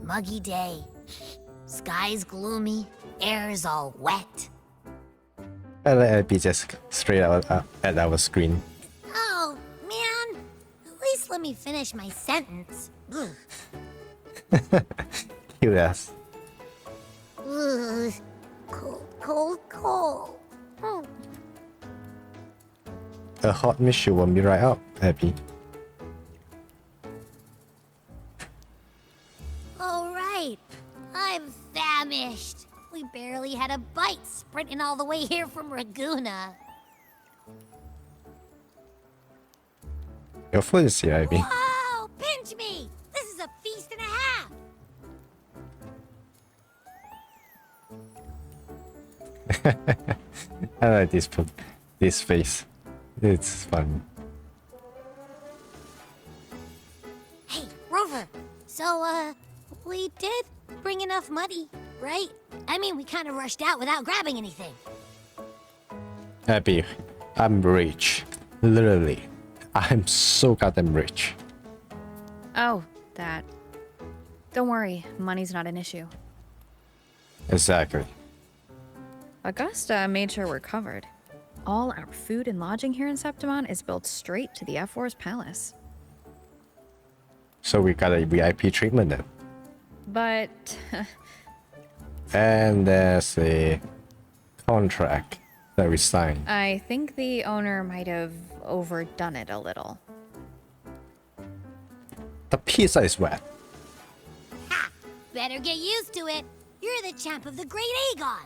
muggy day. Sky's gloomy, air's all wet. I let Abby just straight out at our screen. Oh, man. At least let me finish my sentence. Ugh. Cute ass. Ugh. Cold, cold, cold. Oh. A hot mist will be right up, Abby. Oh, right. I'm famished. We barely had a bite sprinting all the way here from Raguna. Your food is here, Abby. Whoa! Pinch me! This is a feast and a half! I like this face. It's fun. Hey, Rover. So, we did bring enough money, right? I mean, we kind of rushed out without grabbing anything. Abby, I'm rich. Literally. I'm so goddamn rich. Oh, that. Don't worry, money's not an issue. Exactly. Augusta made sure we're covered. All our food and lodging here in Septimon is built straight to the F4's palace. So we got a VIP treatment then. But And there's a contract that we signed. I think the owner might have overdone it a little. The pizza is wet. Ha! Better get used to it. You're the champ of the Great Aegon.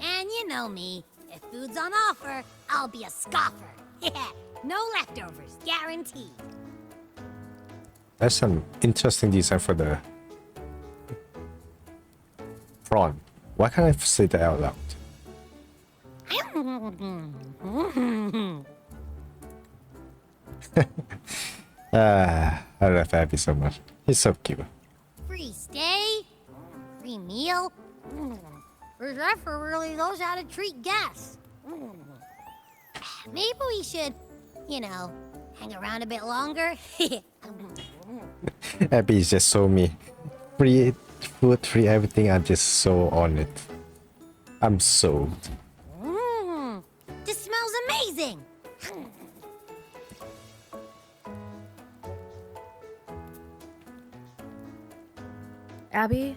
And you know me. If food's on offer, I'll be a scoffer. Yeah, no leftovers, guaranteed. That's an interesting design for the prawn. Why can't I say that out loud? I love Abby so much. He's so cute. Free stay? Free meal? Zephyr really knows how to treat guests. Maybe we should, you know, hang around a bit longer. Abby is just so me. Free food, free everything. I'm just so on it. I'm sold. This smells amazing. Abby,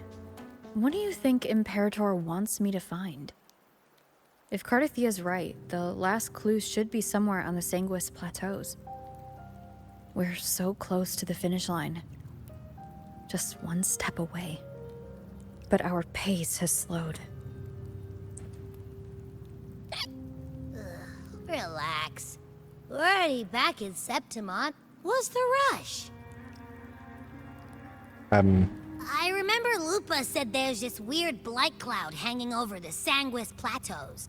what do you think Imperator wants me to find? If Cardathia's right, the last clues should be somewhere on the Sanguis Plateaus. We're so close to the finish line. Just one step away. But our pace has slowed. Relax. We're already back in Septimon. What's the rush? I remember Lupa said there's this weird blight cloud hanging over the Sanguis Plateaus.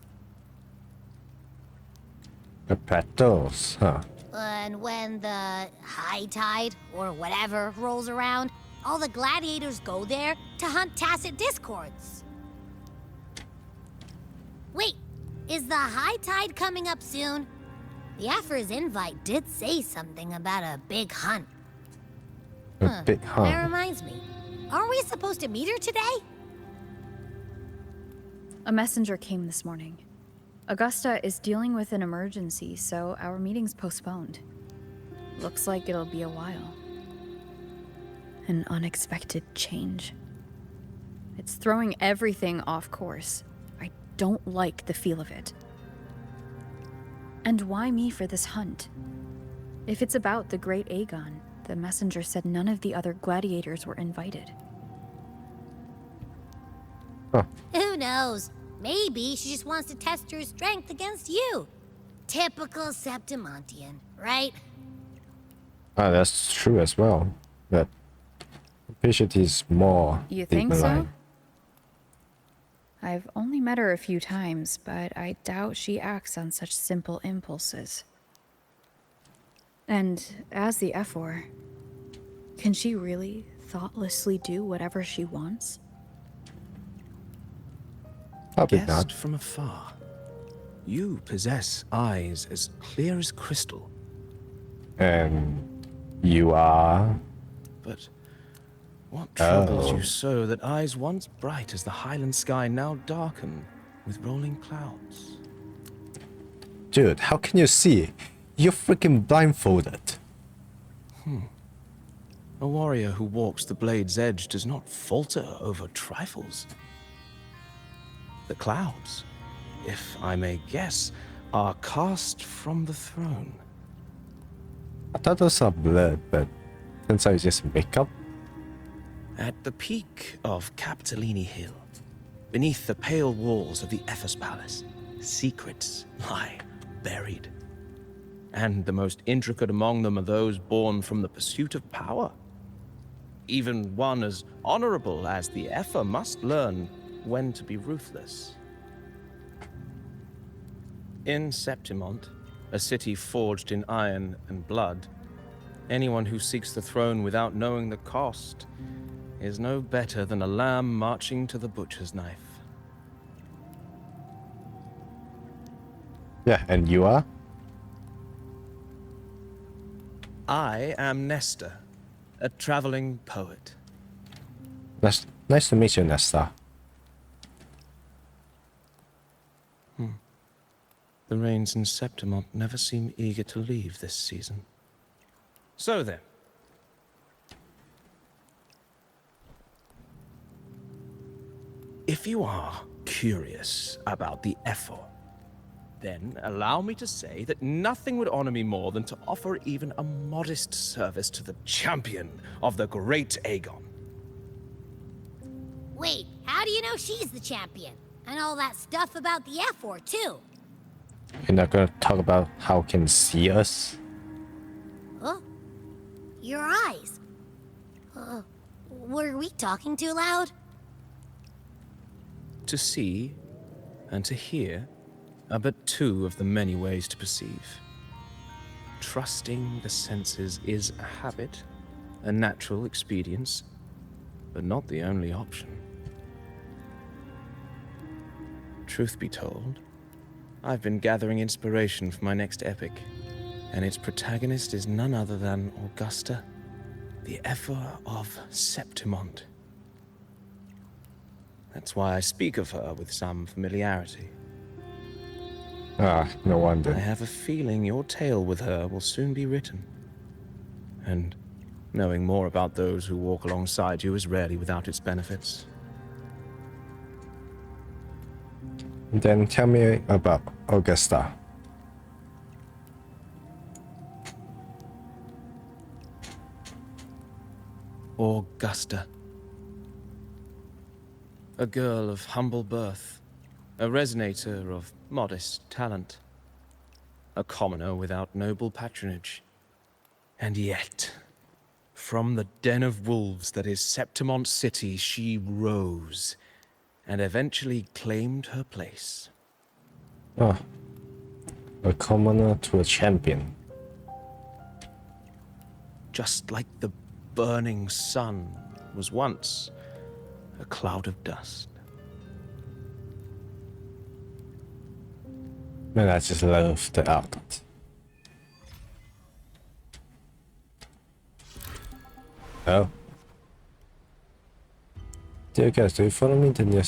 The plateaus, huh? And when the high tide, or whatever, rolls around, all the gladiators go there to hunt tacit discords. Wait, is the high tide coming up soon? The Aphra's invite did say something about a big hunt. A big That hunt. reminds me. Aren't we supposed to meet her today? A messenger came this morning. Augusta is dealing with an emergency, so our meeting's postponed. Looks like it'll be a while. An unexpected change. It's throwing everything off course. I don't like the feel of it. And why me for this hunt? If it's about the Great Aegon, the messenger said none of the other gladiators were invited. Huh. Who knows? Maybe she just wants to test her strength against you. Typical Septimontian, right? Ah, that's true as well. But patient is more. You deep think so? line. I've only met her a few times, but I doubt she acts on such simple impulses. And as the F4, can she really thoughtlessly do whatever she wants? Probably Guessed not. from afar. You possess eyes as clear as crystal, And you are. but What troubles Oh. you so that eyes once bright as the highland sky now darken with rolling clouds? Dude, how can you see? You're freaking blindfolded. A warrior who walks the blade's edge does not falter over trifles. The clouds, if I may guess, are cast from the throne. I thought those are blurred, but turns out it's just makeup. At the peak of Capitolini Hill, beneath the pale walls of the Ephes Palace, secrets lie buried. And the most intricate among them are those born from the pursuit of power. Even one as honorable as the Epher must learn when to be ruthless. In Septimont, a city forged in iron and blood, anyone who seeks the throne without knowing the cost is no better than a lamb marching to the butcher's knife. Yeah, and you are? I am Nestor, a traveling poet. Nice to meet you, Nesta. The rains in Septimont never seem eager to leave this season. So then, if you are curious about the Epher, then allow me to say that nothing would honor me more than to offer even a modest service to the champion of the great Aegon. Wait, how do you know she's the champion? And all that stuff about the F4 too? You're not gonna talk about how can see us? Huh? Your eyes. Were we talking too loud? To see and to hear are but two of the many ways to perceive. Trusting the senses is a habit, a natural expedience, but not the only option. Truth be told, I've been gathering inspiration for my next epic, and its protagonist is none other than Augusta, the Epher of Septimont. That's why I speak of her with some familiarity. Ah, no I wonder. have a feeling your tale with her will soon be written. And knowing more about those who walk alongside you is rarely without its benefits. Then tell me about Augusta. Augusta. A girl of humble birth, a resonator of modest talent, a commoner without noble patronage. And yet, from the den of wolves that is Septimont City, she rose and eventually claimed her place. Oh, a commoner to a champion. Just like the burning sun was once a cloud of dust. Man, I just love the art. Oh. Dear guys, do you follow me to near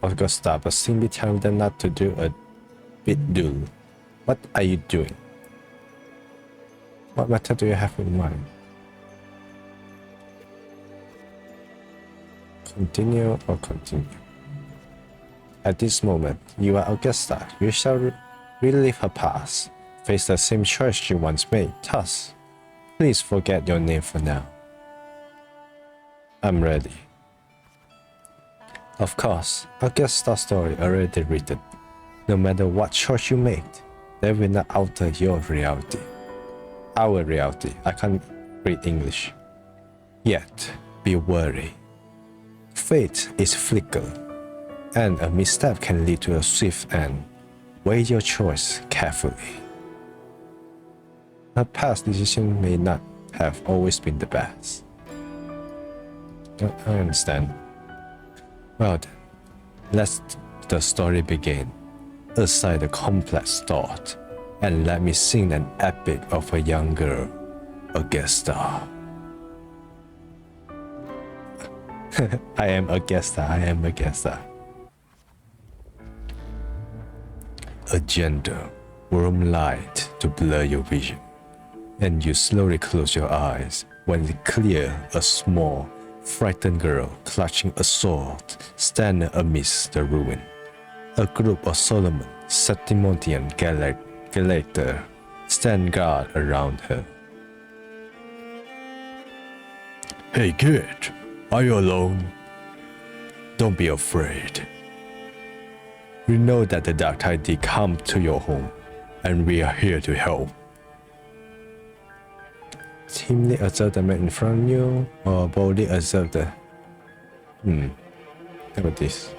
Augusta, but seem be telling them not to do a bit do? What are you doing? What matter do you have in mind? Continue or continue? At this moment, you are Augusta. You shall relive her past, face the same choice she once made. Thus, please forget your name for now. I'm ready. Of course, Augusta's story already written. No matter what choice you make, they will not alter your reality. Our reality. I can't read English. Yet, be wary. Fate is fickle, and a misstep can lead to a swift end. Weigh your choice carefully. Her past decision may not have always been the best. I understand. Well then, let the story begin. Aside the complex thought, and let me sing an epic of a young girl, Augusta. I am a guest star. I am a guest star. A gentle, warm light to blur your vision, and you slowly close your eyes when it's clear a small, frightened girl clutching a sword stands amidst the ruin. A group of Solomon, Septimotian Galater stand guard around her. Hey kid, are you alone? Don't be afraid. We know that the Dark Tide did come to your home, and we are here to help. Timidly observe the man in front of you, or boldly observe the... How about this?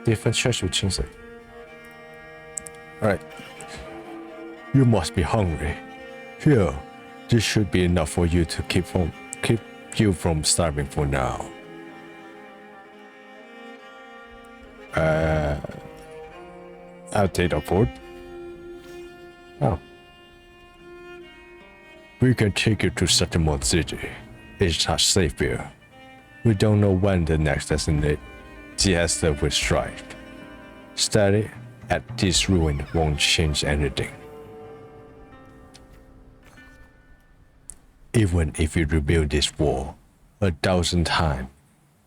Different church will change it. Alright. You must be hungry. Here, this should be enough for you to keep you from starving for now. I'll take the food. Oh. We can take you to Settlement City. It's not safe here. We don't know when the next disaster will strike. Study at this ruin won't change anything. Even if you rebuild this wall 1,000 times,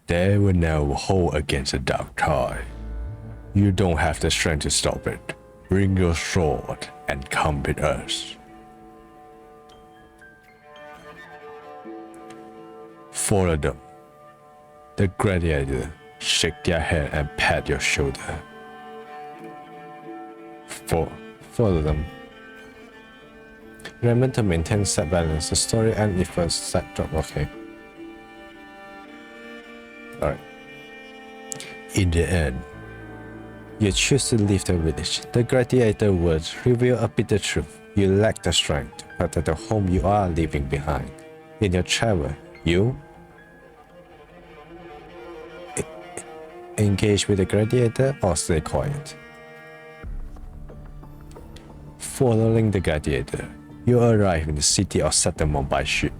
they will never hold against the Dark Tide. You don't have the strength to stop it. Bring your sword and come with us. Follow them. The gladiator shake their head and pat your shoulder. Follow them. Remember to maintain set balance. The story ends if a set drop. Okay. Alright. In the end, you choose to leave the village. The gladiator words reveal a bitter truth. You lack the strength to protect the home you are leaving behind. In your travel, you engage with the gladiator or stay quiet. Following the gladiator, you arrive in the city of Settlement by ship.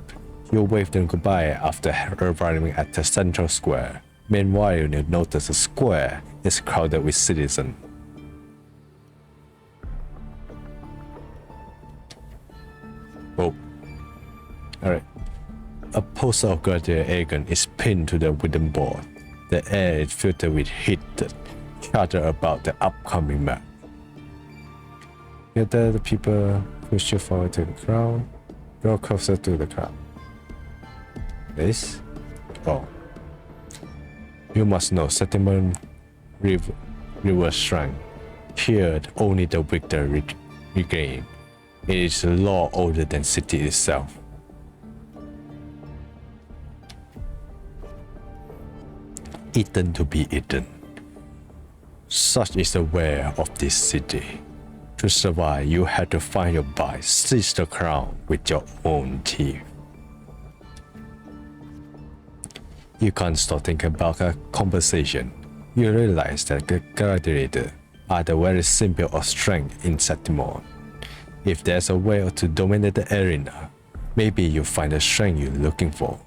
You wave them goodbye after arriving at the central square. Meanwhile, you notice the square is crowded with citizens. Oh. Alright. A poster of Gladiator Aegon is pinned to the wooden board. The air is filled with heated chatter about the upcoming match. Gather the people, push you forward to the crowd. Go closer to the crowd. This? Oh. You must know Settlement River Shrine. Here, only the victor regain. It is a law older than city itself. Eaten to be eaten. Such is the way of this city. To survive, you had to find your bite, seize the crown with your own teeth. You can't stop thinking about a conversation. You realize that the gladiators are the very symbol of strength in Settlement. If there's a way to dominate the arena, maybe you'll find the strength you're looking for.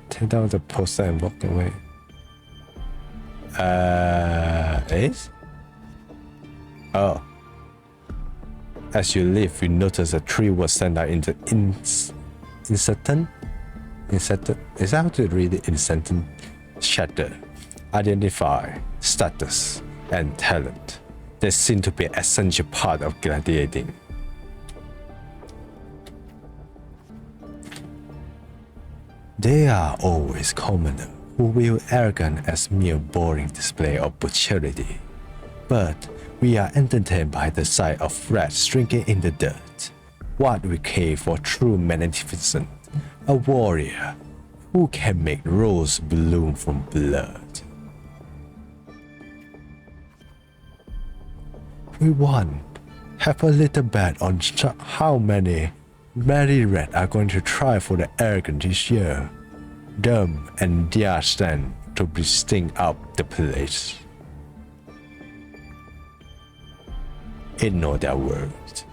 Take down the poster and walk away. Ace? Oh. As you leave, you notice a tree was sent out in the incessant? Is that how to read it? Incessant shatter. Identify, status, and talent. They seem to be an essential part of gladiating. They are always commoner who view arrogance as mere boring display of brutality. But we are entertained by the sight of rats drinking in the dirt. What we crave for true magnificence, a warrior who can make rose bloom from blood. We want have a little bet on how many merry rats are going to try for the arrogant this year. Them and their stand to sting up the place. Ignore their words.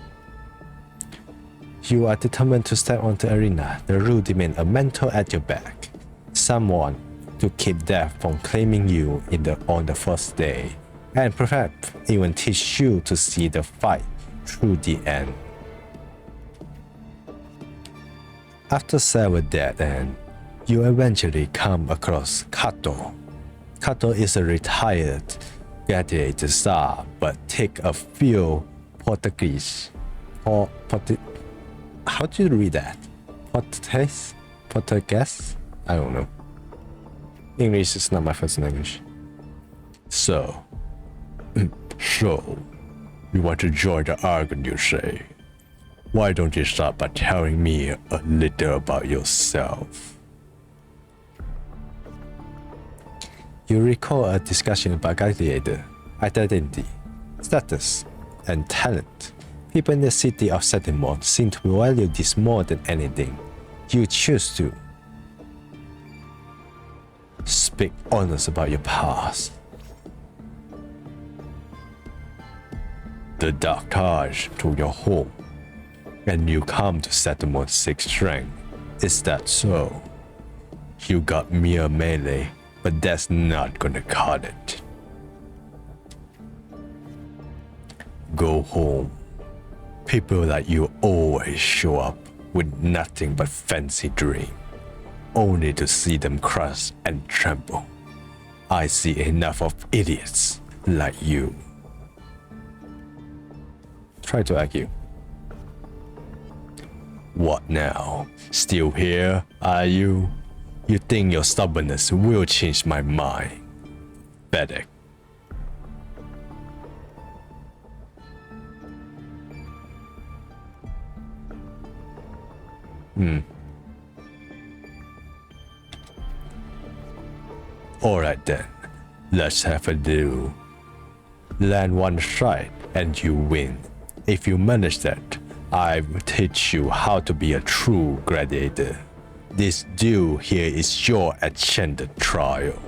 You are determined to step onto the arena. The rule demands a mentor at your back. Someone to keep death from claiming you on the first day. And perhaps even teach you to see the fight through the end. After several dead ends, you eventually come across Kato. Kato is a retired gladiator star, but take a few Portuguese. How do you read that? Portuguese? I don't know. English is not my first language. So, you want to join the argument, you say? Why don't you start by telling me a little about yourself? You recall a discussion about gladiator, identity, status, and talent. People in the city of Setimon seem to value this more than anything. You choose to speak honest about your past. The dark ties to your home, and you come to Setimon 6 strength. Is that so? You got mere melee, but that's not gonna cut it. Go home. People like you always show up with nothing but fancy dreams, only to see them crush and trample. I see enough of idiots like you. Try to argue. What now? Still here, are you? You think your stubbornness will change my mind? Pathetic. Alright then, let's have a duel. Land one strike and you win. If you manage that, I will teach you how to be a true gladiator. This duel here is your enchanted trial.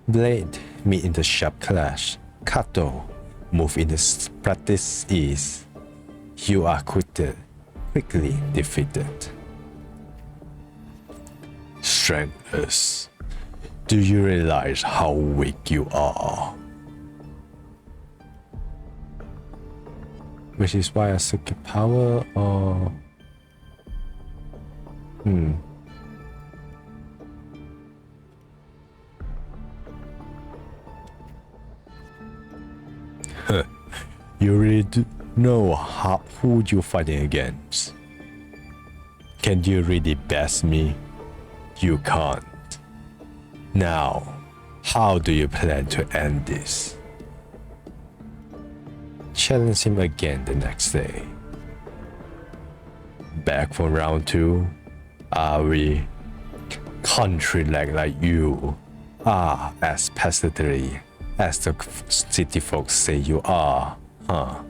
Blade meet in the sharp clash. Kato move in the practice ease. You are quickly defeated. Strengthless. Do you realize how weak you are? Which is why I seek power or... You really do know who you're fighting against. Can you really best me? You can't. Now, how do you plan to end this? Challenge him again the next day. Back for round 2, are we? Country like you are as pestilently as the city folks say you are, huh?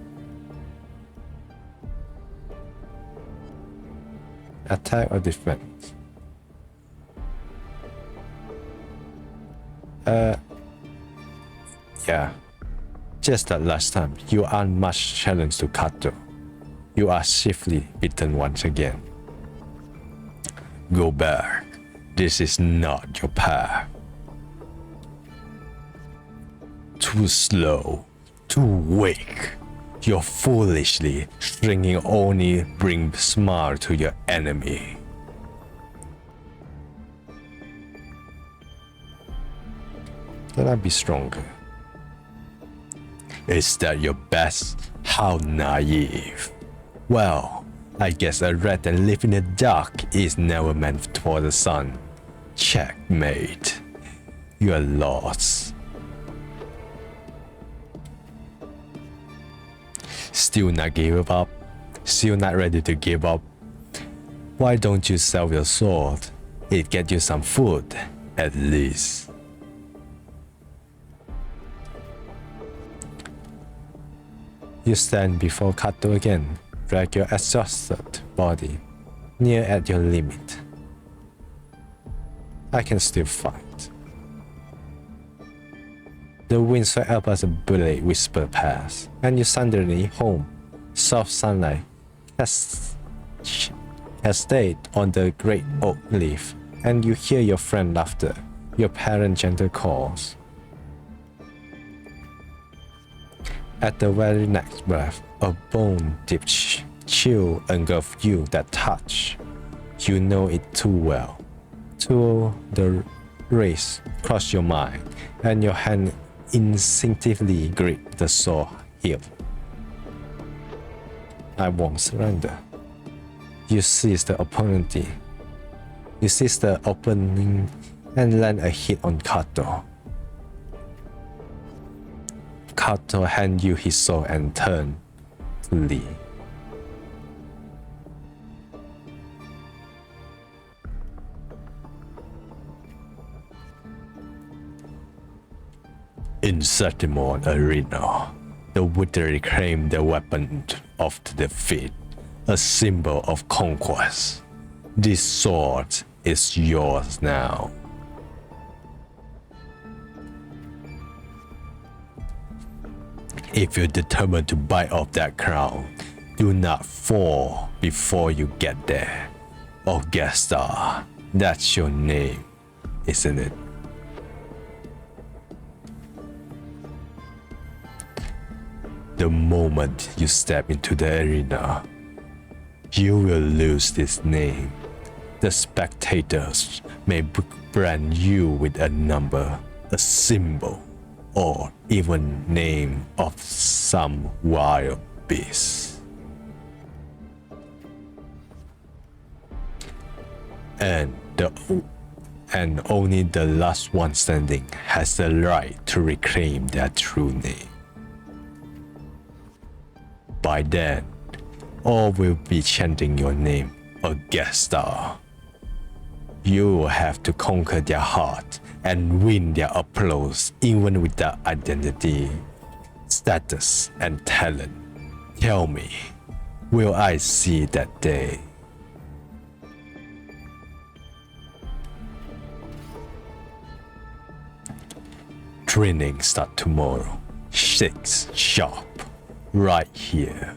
Attack or defense? Yeah. Just like last time, you aren't much challenge to Kato. You are swiftly beaten once again. Go back. This is not your path. Too slow, too weak. You're foolishly stringing only bring smile to your enemy. Can I be stronger? Is that your best? How naive. Well, I guess a rat that lives in the dark is never meant for the sun. Checkmate. You are lost. Still not give up? Still not ready to give up? Why don't you sell your sword? It get you some food, at least. You stand before Kato again, drag your exhausted body near at your limit. I can still fight. The wind swept up as a bullet whispered past, and you suddenly home. Soft sunlight has stayed on the great oak leaf, and you hear your friend laughter, your parents' gentle calls. At the very next breath, a bone-deep chill engulfs you that touch. You know it too well. Till the race cross your mind, and your hand instinctively grip the sword hilt. I won't surrender. You seize the opportunity. You seize the opening and land a hit on Kato. Kato hand you his sword and turn to leave. In Satimon Arena, the Wuthering claimed the weapon of defeat, a symbol of conquest. This sword is yours now. If you're determined to bite off that crown, do not fall before you get there. Augusta, that's your name, isn't it? The moment you step into the arena, you will lose this name. The spectators may brand you with a number, a symbol, or even name of some wild beast. And only the last one standing has the right to reclaim their true name. By then, all will be chanting your name, Augusta. You will have to conquer their heart and win their applause even without identity, status, and talent. Tell me, will I see that day? Training start tomorrow, 6 sharp. Right here.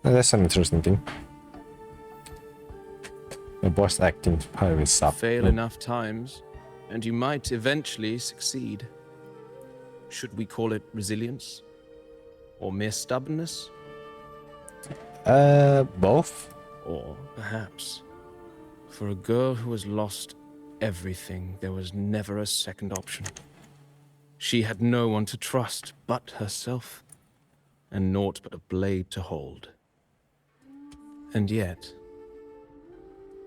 That's an interesting thing. The voice acting probably will suck. Fail enough times, and you might eventually succeed. Should we call it resilience? Or mere stubbornness? Both? Or perhaps, for a girl who has lost everything, there was never a second option. She had no one to trust but herself, and naught but a blade to hold. And yet,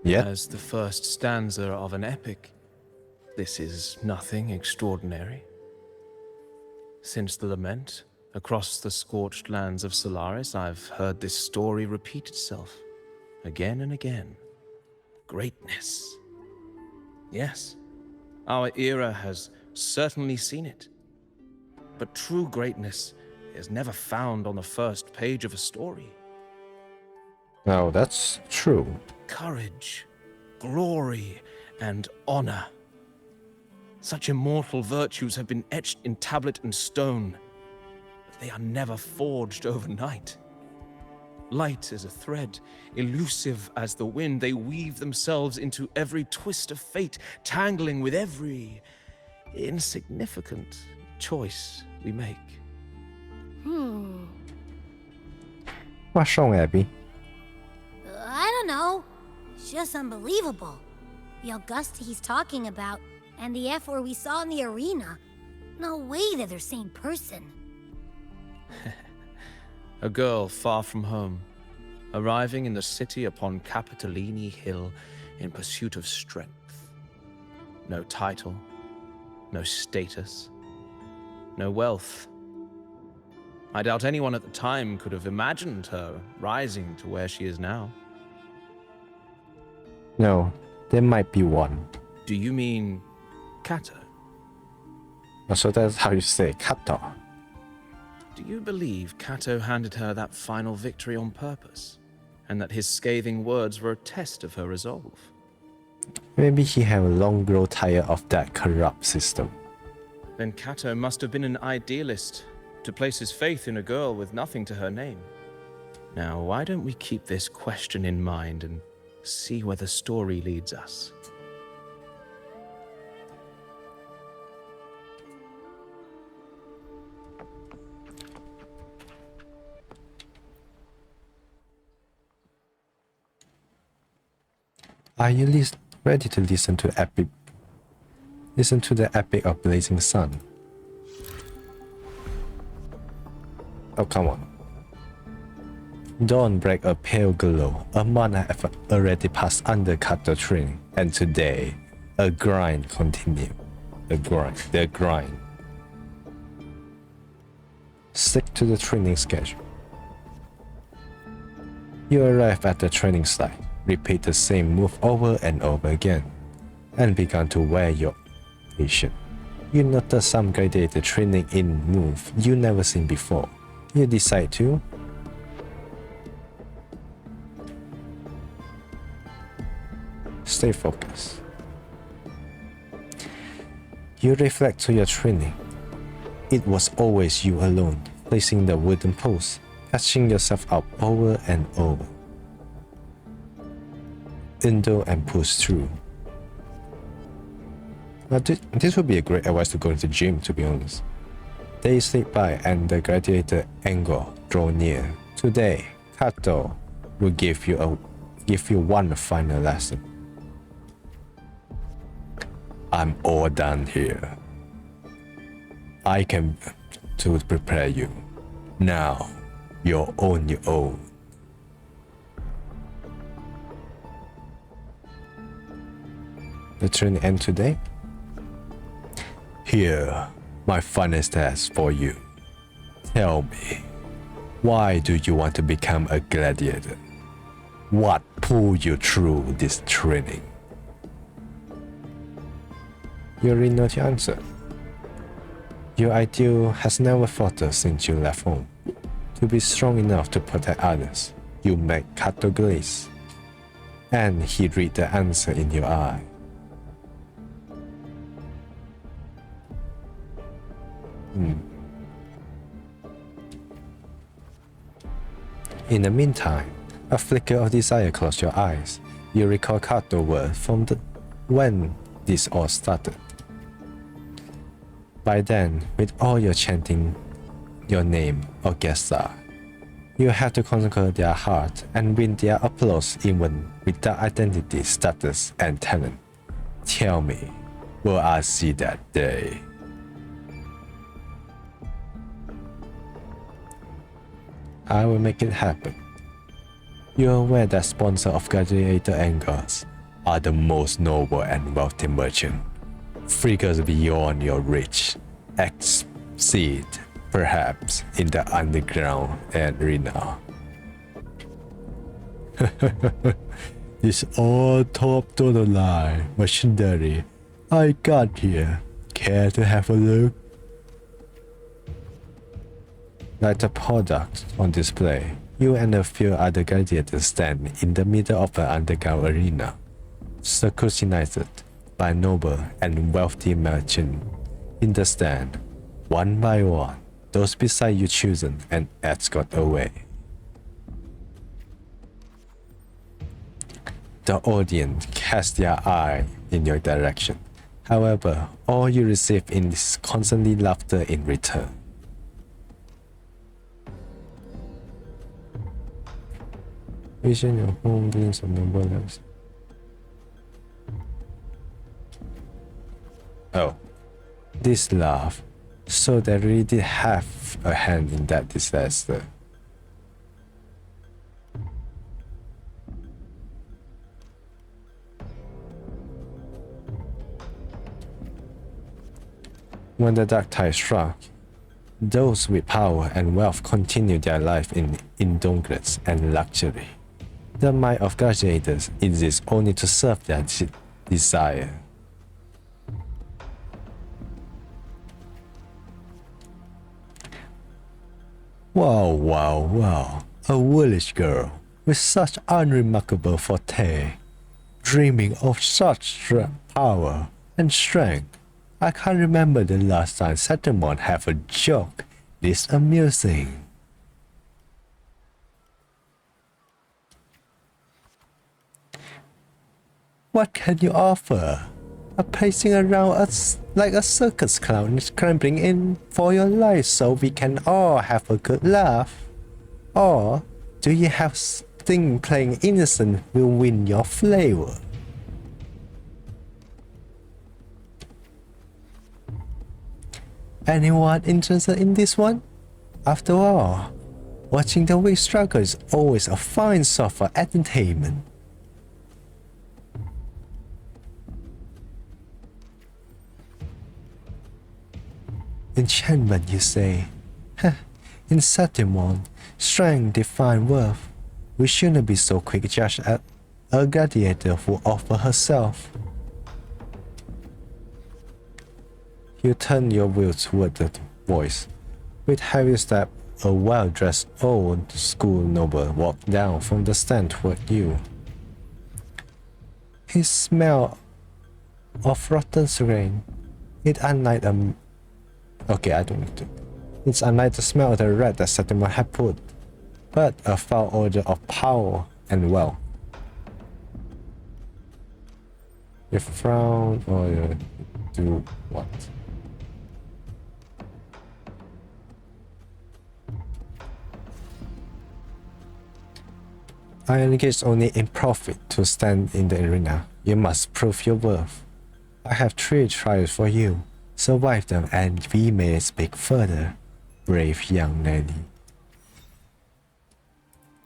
as the first stanza of an epic, this is nothing extraordinary. Since the lament, across the scorched lands of Solaris, I've heard this story repeat itself, again and again. Greatness. Yes, our era has certainly seen it. But true greatness is never found on the first page of a story. No, that's true. Courage, glory, and honor. Such immortal virtues have been etched in tablet and stone, but they are never forged overnight. Light as a thread, elusive as the wind, they weave themselves into every twist of fate, tangling with every insignificant choice we make. What's wrong, Abby? I don't know. It's just unbelievable. The Augusta he's talking about, and the F-word we saw in the arena. No way they're the same person. A girl far from home, arriving in the city upon Capitolini Hill in pursuit of strength. No title, no status, no wealth. I doubt anyone at the time could have imagined her rising to where she is now. No, there might be one. Do you mean Kato? So that's how you say Kato. Do you believe Kato handed her that final victory on purpose, and that his scathing words were a test of her resolve? Maybe he have long grown tired of that corrupt system. Then Kato must have been an idealist to place his faith in a girl with nothing to her name. Now, why don't we keep this question in mind and see where the story leads us? Are you ready to listen to the epic of Blazing Sun? Oh, come on. Dawn break a pale glow. A month have already passed under Kato training, and today, a grind continue. The grind. Stick to the training schedule. You arrive at the training site, repeat the same move over and over again, and began to wear your patient. You notice some gladiator training in move you never seen before. You decide to stay focused. You reflect to your training. It was always you alone, placing the wooden post, catching yourself up over and over. Endure and push through. Now this would be a great advice to go into the gym, to be honest. Days slip by and the gladiator angle draw near. Today, Kato will give you one final lesson. I'm all done here. I came to prepare you. Now, you're on your own. The training ends today? Here, my finest task for you. Tell me, why do you want to become a gladiator? What pulled you through this training? You already know the answer. Your ideal has never faltered since you left home. To be strong enough to protect others, you make Kato glaze. And he read the answer in your eye. In the meantime, a flicker of desire closed your eyes. You recall Kato's word from when this all started. By then, with all your chanting your name, Augusta, you had to conquer their heart and win their applause even without identity, status, and talent. Tell me, will I see that day? I will make it happen. You are aware that sponsors of gladiator angles are the most noble and wealthy merchant. Figures beyond your reach, exceed perhaps in the underground arena. It's all top to the line machinery I got here. Care to have a look? Like the product on display, you and a few other gladiators stand in the middle of the underground arena, scrutinized by noble and wealthy merchants. In the stand, one by one, those beside you chosen and escort away. The audience cast their eye in your direction. However, all you receive is constantly laughter in return. Vision your home brings a noble lives. Oh, this laugh. So they really did have a hand in that disaster. When the dark tide struck, those with power and wealth continued their life in indulgence and luxury. The might of gladiators exists only to serve their desire. Wow, a foolish girl with such unremarkable forte. dreaming of such power and strength. I can't remember the last time Saturn have a joke this amusing. What can you offer? A pacing around us like a circus clown scrambling in for your life so we can all have a good laugh? Or do you have thing playing innocent will win your flavor? Anyone interested in this one? After all, watching the weak struggle is always a fine source for entertainment. Enchantment, you say? Heh, in Satimon, strength define worth. We shouldn't be so quick to judge a gladiator who offers herself. You turn your wheel toward the voice. With heavy step, a well-dressed old school noble walked down from the stand toward you. His smell of rotten grain. It's unlike the smell of the rat that Saturn had put, but a foul odor of power and wealth. You frown or you do what? I engage only in profit to stand in the arena. You must prove your worth. I have 3 trials for you. Survive them and we may speak further, brave young lady.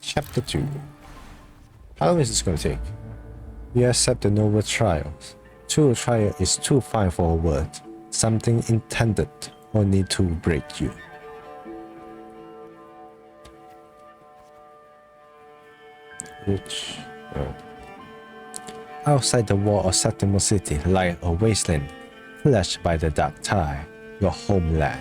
Chapter 2. How long is this going to take? You accept the noble trials. 2 trial is too fine for a word. Something intended only to break you. Outside the wall of Septimus City lies a wasteland, flashed by the dark tide, your homeland.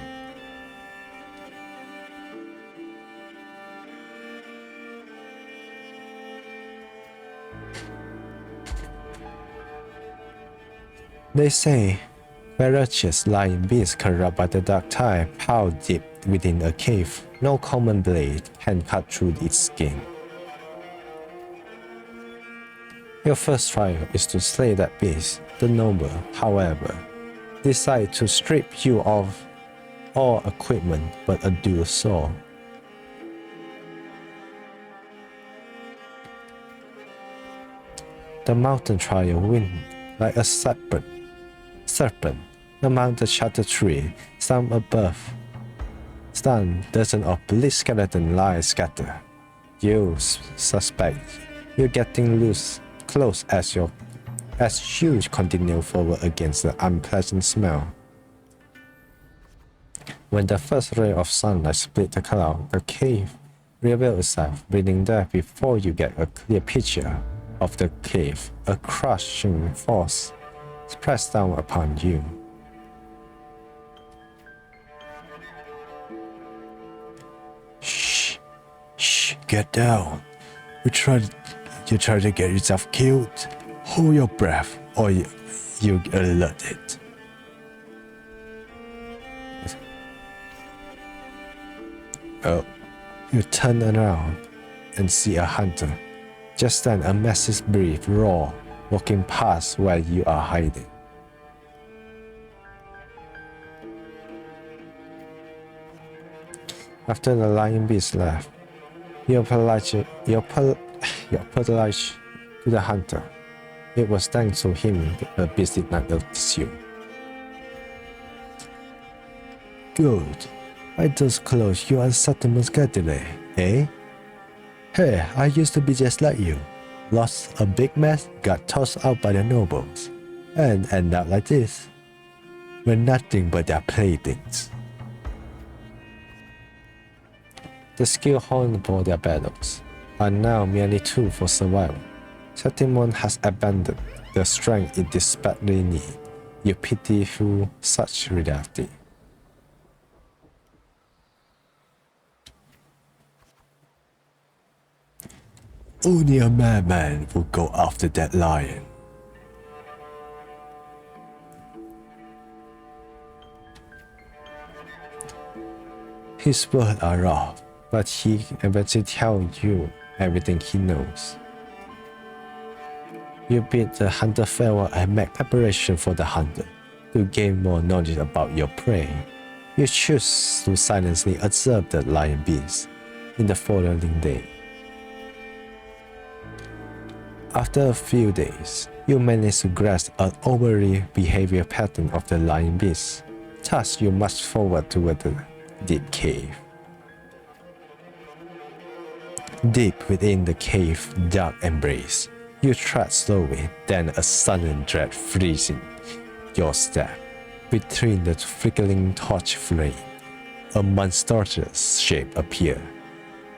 They say, ferocious lion beasts corrupt by the dark tide, power deep within a cave, no common blade can cut through its skin. Your first trial is to slay that beast. The noble, however, decide to strip you of all equipment but a dual sword. The mountain trial wind like a serpent among the shattered tree, some above. Stunned, dozens of bleached skeletons lie scattered. You suspect you're getting loose. Close as you continue forward against the unpleasant smell. When the first ray of sunlight split the cloud, the cave reveals itself, breathing there before you get a clear picture of the cave. A crushing force pressed down upon you. Shh, get down. You try to get yourself killed. Hold your breath, or you alert it. Oh, you turn around and see a hunter. Just then, a massive breed roar, walking past where you are hiding. After the lion beast left, you apologize to the hunter. It was thanks to him the beast did not notice you. Good. By those clothes you are Septimus Gadile, eh? Hey, I used to be just like you. Lost a big mess, got tossed out by the nobles, and end up like this. We're nothing but their playthings. The skill honed for their battles are now merely tools for survival. Septimon has abandoned the strength it desperately needs. You pity through such reality. Only a madman will go after that lion. His words are rough, but he eventually tells you everything he knows. You bid the hunter farewell and make preparation for the hunter. To gain more knowledge about your prey, you choose to silently observe the lion beast in the following day. After a few days, you manage to grasp an overly behavior pattern of the lion beast. Thus, you march forward toward the deep cave. Deep within the cave's dark embrace, you tread slowly, then a sudden dread freezing your step. Between the flickering torch flame, a monstrous shape appears.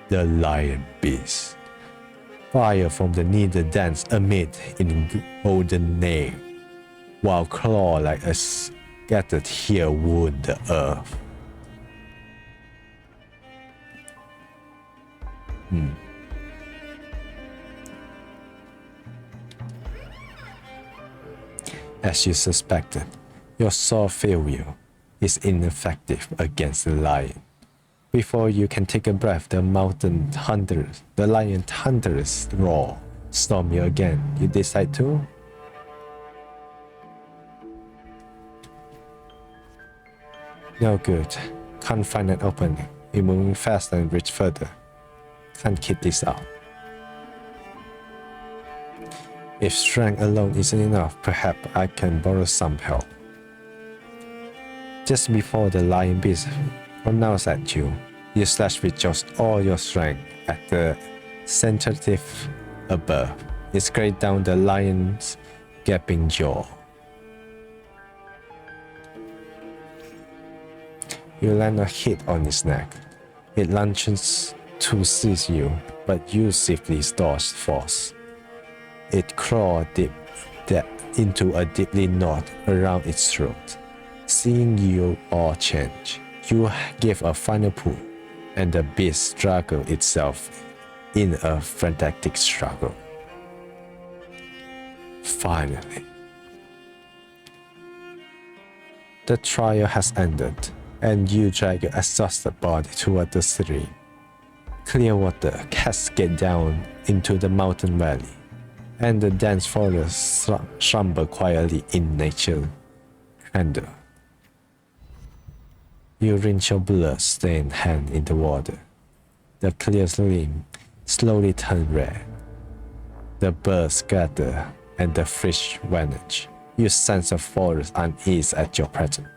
The lion beast. Fire from the needle dance amid in golden nail, while claw like a scattered hair wound the earth. As you suspected, your sword failure is ineffective against the lion. Before you can take a breath, the lion hunters roar, storm you again. You decide to? No good. Can't find an opening. You're moving faster and reach further. Can't keep this up. If strength alone isn't enough, perhaps I can borrow some help. Just before the lion beast pronounced at you, you slash with just all your strength at the sensitive above. It scraped down the lion's gaping jaw. You land a hit on its neck. It lunges to seize you, but you swiftly dodge force. It claws deep into a deeply knot around its throat. Seeing you all change, you give a final pull, and the beast struggles itself in a frantic struggle. Finally, the trial has ended, and you drag your exhausted body toward the stream. Clear water cascades down into the mountain valley, and the dense forest slumber quietly in nature's candor. You rinse your blood-stained hand in the water. The clear stream slowly turns red. The birds scatter and the fish vanish. You sense a forest unease at your presence.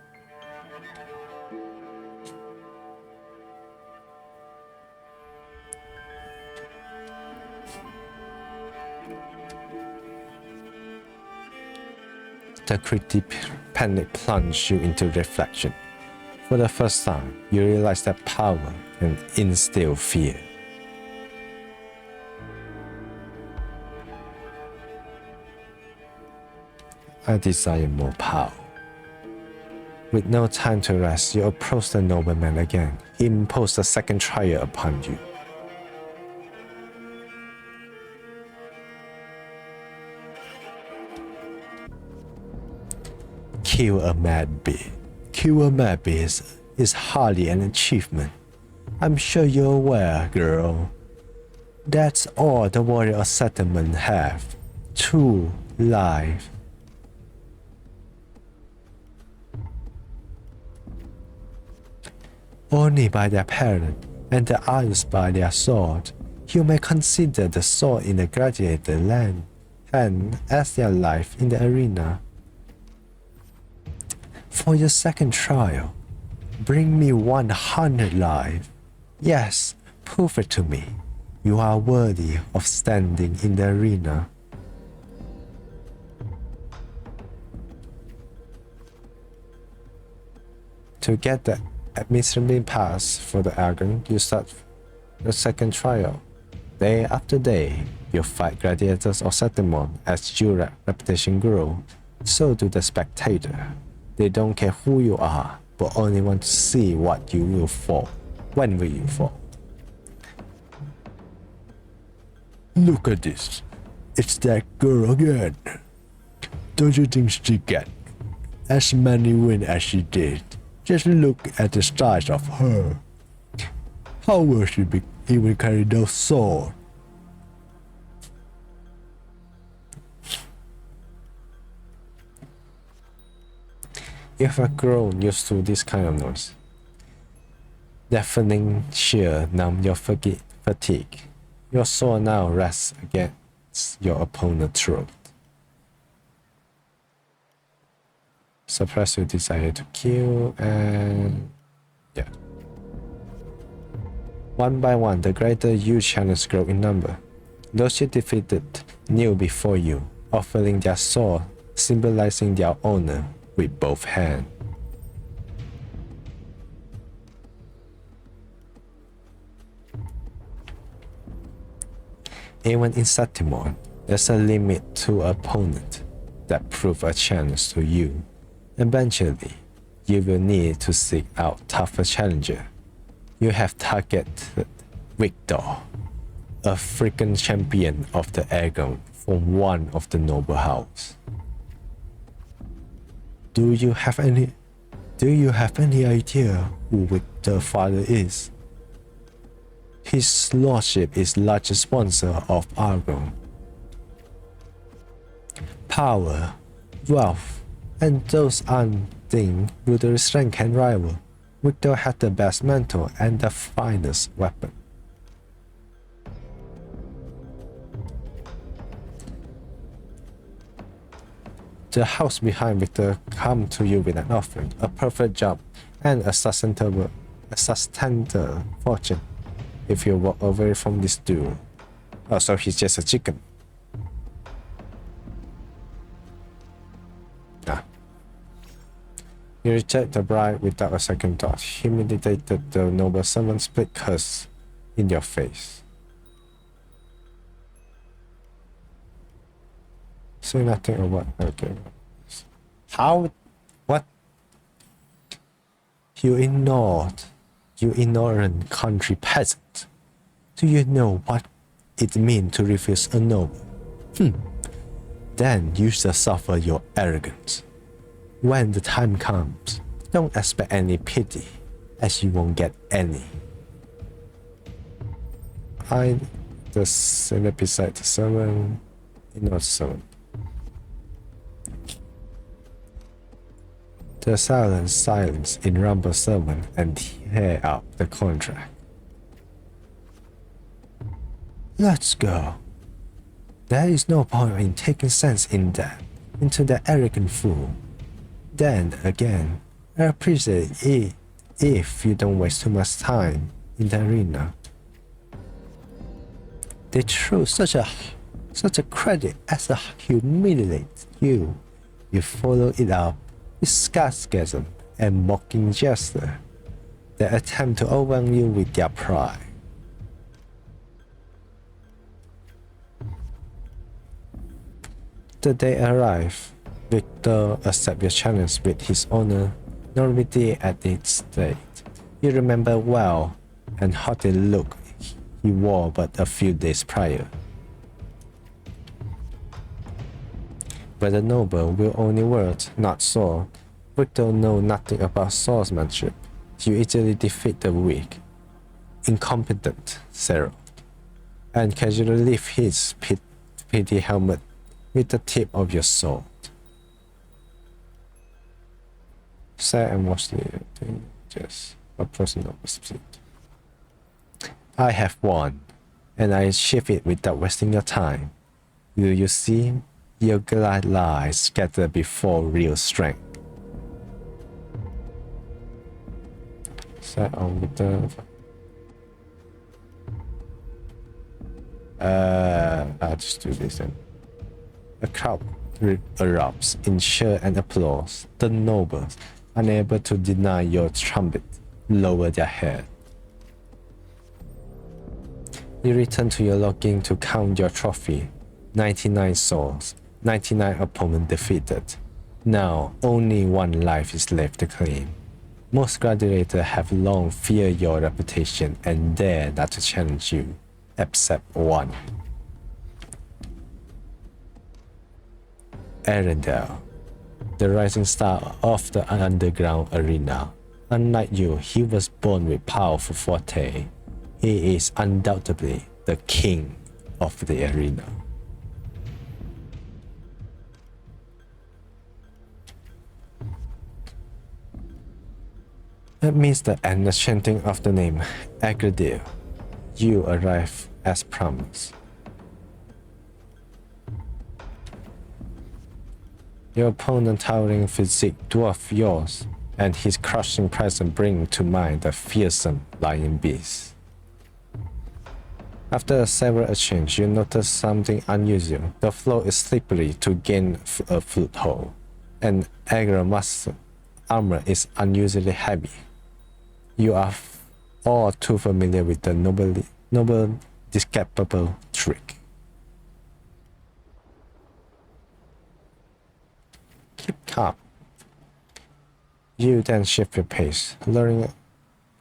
The creepy panic plunges you into reflection. For the first time, you realize that power can instill fear. I desire more power. With no time to rest, you approach the nobleman again. He imposed a second trial upon you. Kill a mad beast. Kill a mad beast is hardly an achievement. I'm sure you're aware, girl. That's all the warrior settlement have. 2 lives. Only by their parent and the others by their sword. You may consider the sword in the gladiator land and as their life in the arena. For your second trial, bring me 100 lives. Yes, prove it to me. You are worthy of standing in the arena. To get the administrative pass for the Argon, you start the second trial. Day after day, you fight gladiators or settlement. As your reputation grows, so do the spectator. They don't care who you are, but only want to see what you will fall. When will you fall? Look at this. It's that girl again. Don't you think she get as many wins as she did? Just look at the size of her. How will she even carry those swords? You have grown used to this kind of noise. Deafening cheer numb your fatigue. Your sword now rests against your opponent's throat. Suppress your desire to kill and yeah. One by one, the greater you challenge grow in number. Those you defeated kneel before you, offering their sword, symbolizing their honor with both hands. Even in Satimon, there's a limit to opponent that prove a challenge to you. Eventually, you will need to seek out tougher challenger. You have targeted Victor, a freaking champion of the Aegon from one of the noble house. Do you have any idea who Victor's father is? His lordship is largest sponsor of Aegon. Power, wealth, and those things Brutal strength can rival. Victor had the best mentor and the finest weapon. The house behind Victor come to you with an offering, a perfect job, and a sustainable fortune. If you walk away from this duel. Oh, so he's just a chicken. Ah. You reject the bride without a second thought. Humiliated the noble servant, split curse in your face. Say nothing or what? Okay. How? What? You ignorant country peasant. Do you know what it means to refuse a noble? Then you shall suffer your arrogance. When the time comes, don't expect any pity, as you won't get any. The sinner beside the servant, not servant. The silence in rumble servant and tear up the contract. Let's go. There is no point in taking sense into the arrogant fool. Then again, I appreciate it if you don't waste too much time in the arena. They throw such a credit as a humiliate you. You follow it up with sarcasm and mocking gesture. They attempt to overwhelm you with their pride. The day arrives. Victor accepts your challenge with his honor, nobility at its state. You remember well and haughty look he wore but a few days prior. But the noble will only word, not sword. Victor knows nothing about swordsmanship. You easily defeat the weak, incompetent Zero, and casually lift his petty helmet with the tip of your sword. Say and watch the thing, just a personal pursuit. I have won, and I achieve it without wasting your time. Will you see? Your glad lies scatter before real strength. Set on with the I'll just do this then. A crowd erupts in cheer and applause. The nobles, unable to deny your trumpet, lower their head. You return to your lodging to count your trophy. 99 swords, 99 opponents defeated. Now, only one life is left to claim. Most gladiators have long feared your reputation and dare not to challenge you, except one. Arendelle, the rising star of the underground arena. Unlike you, he was born with powerful forte. He is undoubtedly the king of the arena. Amidst the endless chanting of the name Agredale, you arrive as promised. Your opponent's towering physique dwarfs yours, and his crushing presence brings to mind the fearsome lion beast. After several exchanges, you notice something unusual. The floor is slippery to gain a foothold, and Agra's armor is unusually heavy. You are all too familiar with the noble discapable trick. Keep calm. You then shift your pace, luring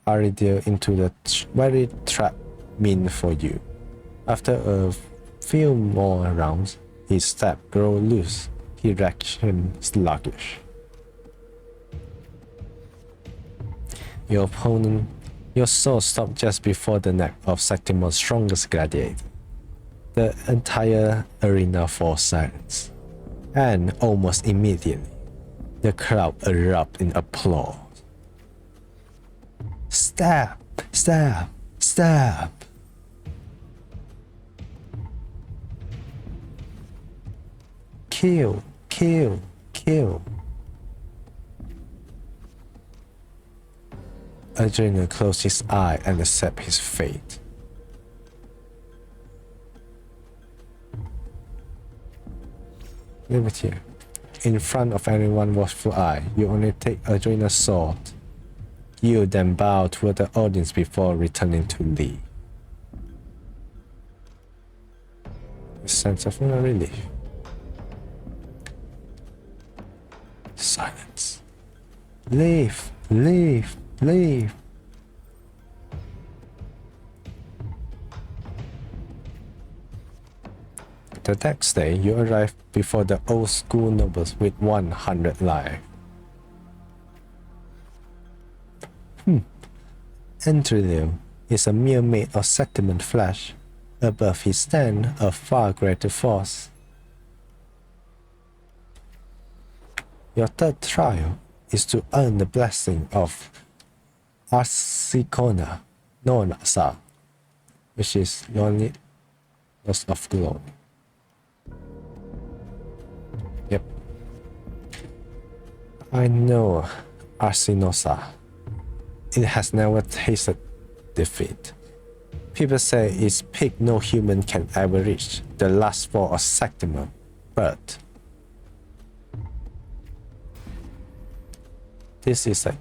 Aridil into the very trap meant for you. After a few more rounds, his step grows loose, his reaction sluggish. Your sword stops just before the neck of Septimon's strongest gladiator. The entire arena falls silent, and almost immediately, the crowd erupts in applause. Stab! Stab! Stab! Kill! Kill! Kill! Adrian closed his eye and accepted his fate. Leave it here. In front of everyone watchful eye, you only take Adrian's sword. You then bow toward the audience before returning to Lee. A sense of relief. Silence. Leave! Leave! Leave! The next day, you arrive before the old school nobles with 100 lives. Andrew is a mere made of settlement flesh. Above his stand a far greater force. Your third trial is to earn the blessing of Arsikona Nonasa, which is lonely loss of glory. Yep. I know Arsinosa. It has never tasted defeat. People say it's peak no human can ever reach, the last fall of Septimon, but this is an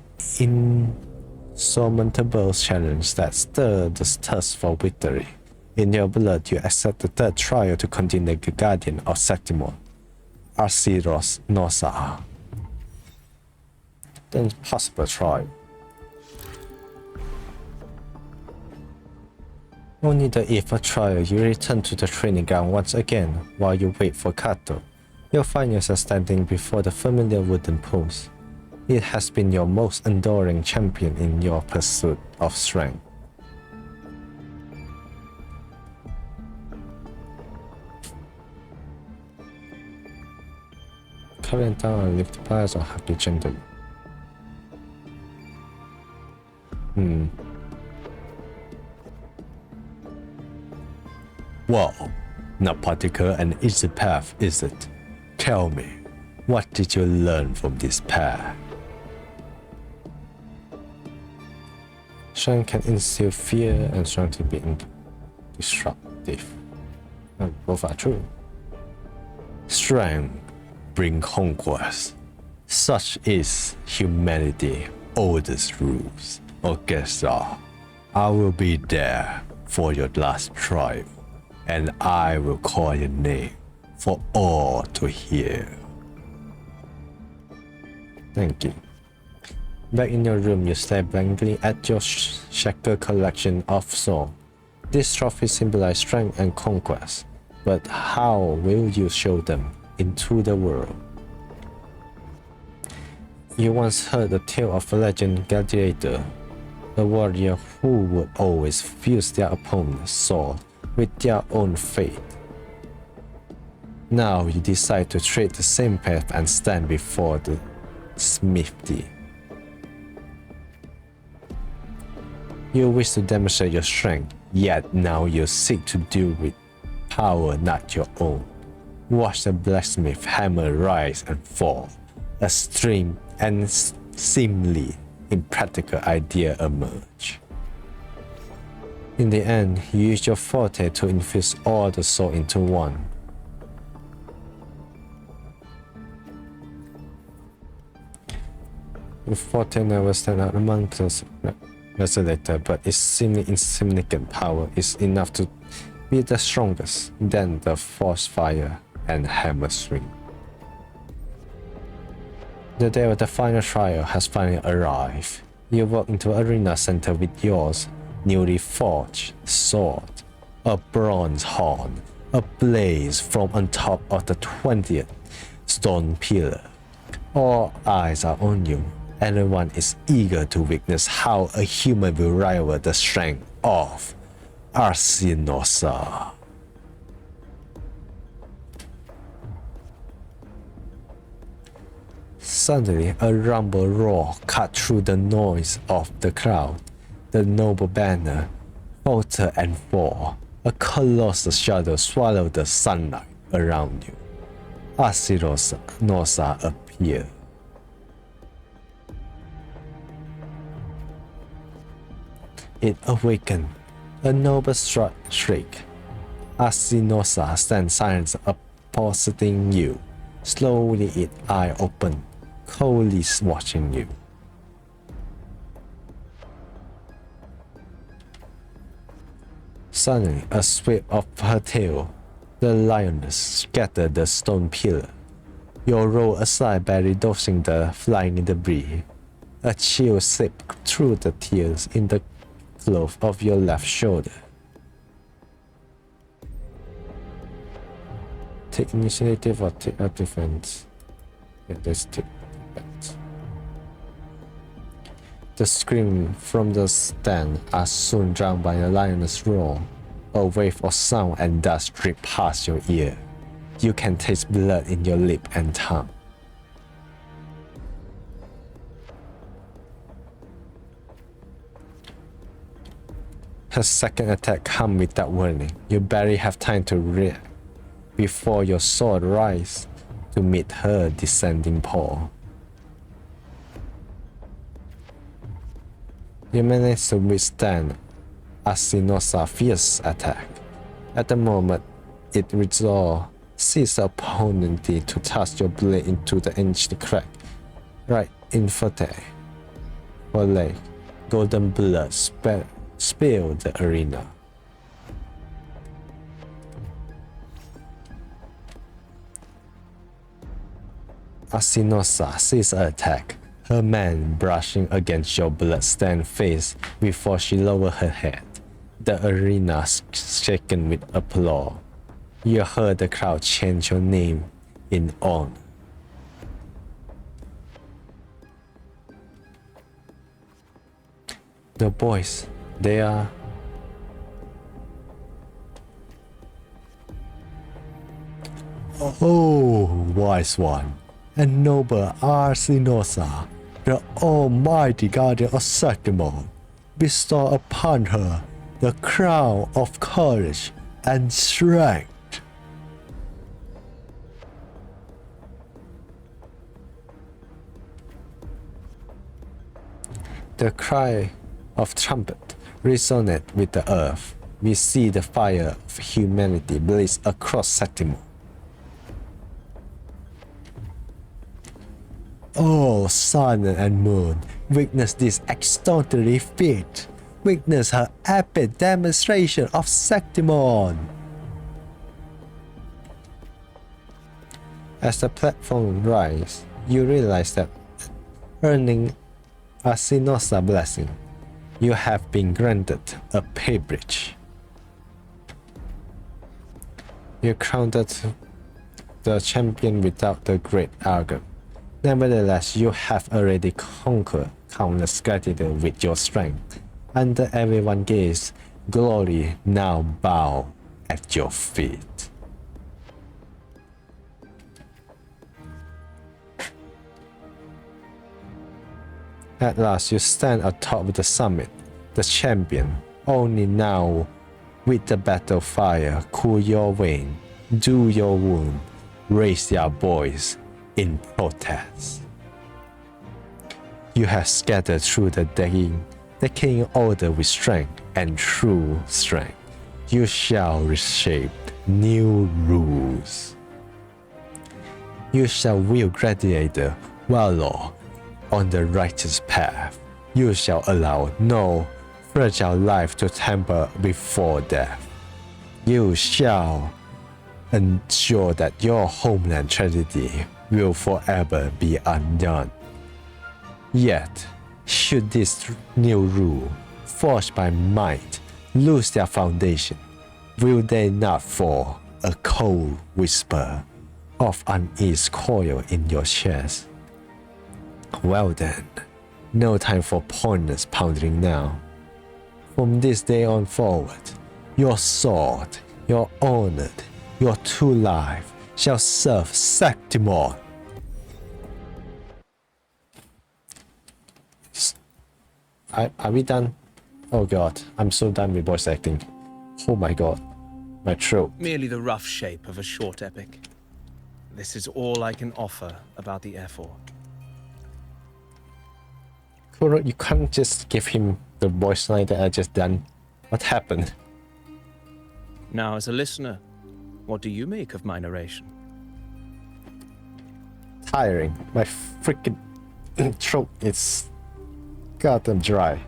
insurmountable challenge that stirs the thirst for victory. In your blood, you accept the third trial to continue the guardian of Septimon, Arsiros Nosa. The impossible trial. Only the eve of trial, you return to the training ground once again. While you wait for Kato, you'll find yourself standing before the familiar wooden post. It has been your most enduring champion in your pursuit of strength. Current down and lift pliers or happy gently. Well, not particular and easy path, is it? Tell me, what did you learn from this path? Strength can instill fear and strength to be disruptive. And both are true. Strength brings conquest. Such is humanity's oldest rules. Augusta, I will be there for your last trial, and I will call your name for all to hear. Thank you. Back in your room, you stare blankly at your shackled collection of swords. These trophies symbolize strength and conquest, but how will you show them? into the world. You once heard the tale of a legend gladiator, a warrior who would always fuse their opponent's sword with their own fate. Now you decide to tread the same path and stand before the smithy. You wish to demonstrate your strength, yet now you seek to deal with power not your own. Watch the blacksmith hammer rise and fall, a stream and seemingly impractical idea emerge. In the end, you use your forte to infuse all the soul into one. Your forte never stand out among us later, but its seemingly insignificant power is enough to be the strongest than the force fire and hammer swing. The day of the final trial has finally arrived. You walk into the arena center with yours newly forged sword, a bronze horn, ablaze from on top of the 20th stone pillar. All eyes are on you. Everyone is eager to witness how a human will rival the strength of Arsinosa. Suddenly, a rumble roar cut through the noise of the crowd. The noble banner faltered and fall. A colossal shadow swallowed the sunlight around you. Arsinosa appeared. It awakened. A noble shriek. Arsinosa stands silent opposite you. Slowly its eye opened, coldly watching you. Suddenly, a sweep of her tail, the lioness scattered the stone pillar. You roll aside, barely dodging the flying debris. A chill slipped through the tears in the glove of your left shoulder. Take initiative or take a defense. Yeah, let's take that. The scream from the stand are soon drowned by a lioness roar. A wave of sound and dust drip past your ear. You can taste blood in your lip and tongue. Her second attack comes without warning. You barely have time to react before your sword rises to meet her descending paw. You manage to withstand Arsinosa's fierce attack. At the moment it withdraws, sees the opponent to thrust your blade into the ancient crack, right in forte. For leg, golden blood spilled the arena. Arsinosa sees her attack, her man brushing against your blood-stained face before she lowers her head. The arena shaken with applause. You heard the crowd chant your name in honor. The boys, they are... Oh, wise one, and noble Arsinosa, the almighty guardian of Septimon, bestow upon her the crown of courage and strength. The cry of trumpet resonates with the earth. We see the fire of humanity blaze across Septimon. Oh, sun and moon, witness this extraordinary feat. Witness her epic demonstration of Septimon. As the platform rises, you realize that earning Arsinosa's blessing, you have been granted a privilege. You're crowned the champion without the great argon. Nevertheless, you have already conquered countless gladiators with your strength. Under everyone's gaze, glory now bow at your feet. At last, you stand atop the summit, the champion. Only now, with the battle fire, cool your vein, do your wound, raise your voice in protest. You have scattered through the decaying order with strength and true strength. You shall reshape new rules. You shall wield gladiator valor on the righteous path. You shall allow no fragile life to temper before death. You shall ensure that your homeland tragedy will forever be undone. Yet, should this new rule, forged by might, lose their foundation, will they not fall, a cold whisper of unease coil in your chest? Well then, no time for pointless pounding now. From this day on forward, your sword, your honor, your true life shall serve Septimon. Are we done? Oh god, I'm so done with voice acting. Oh my god, my throat. Merely the rough shape of a short epic. This is all I can offer about the F4. Kuro, you can't just give him the voice line that I just done. What happened? Now, as a listener, what do you make of my narration? Tiring. My freaking throat is goddamn dry.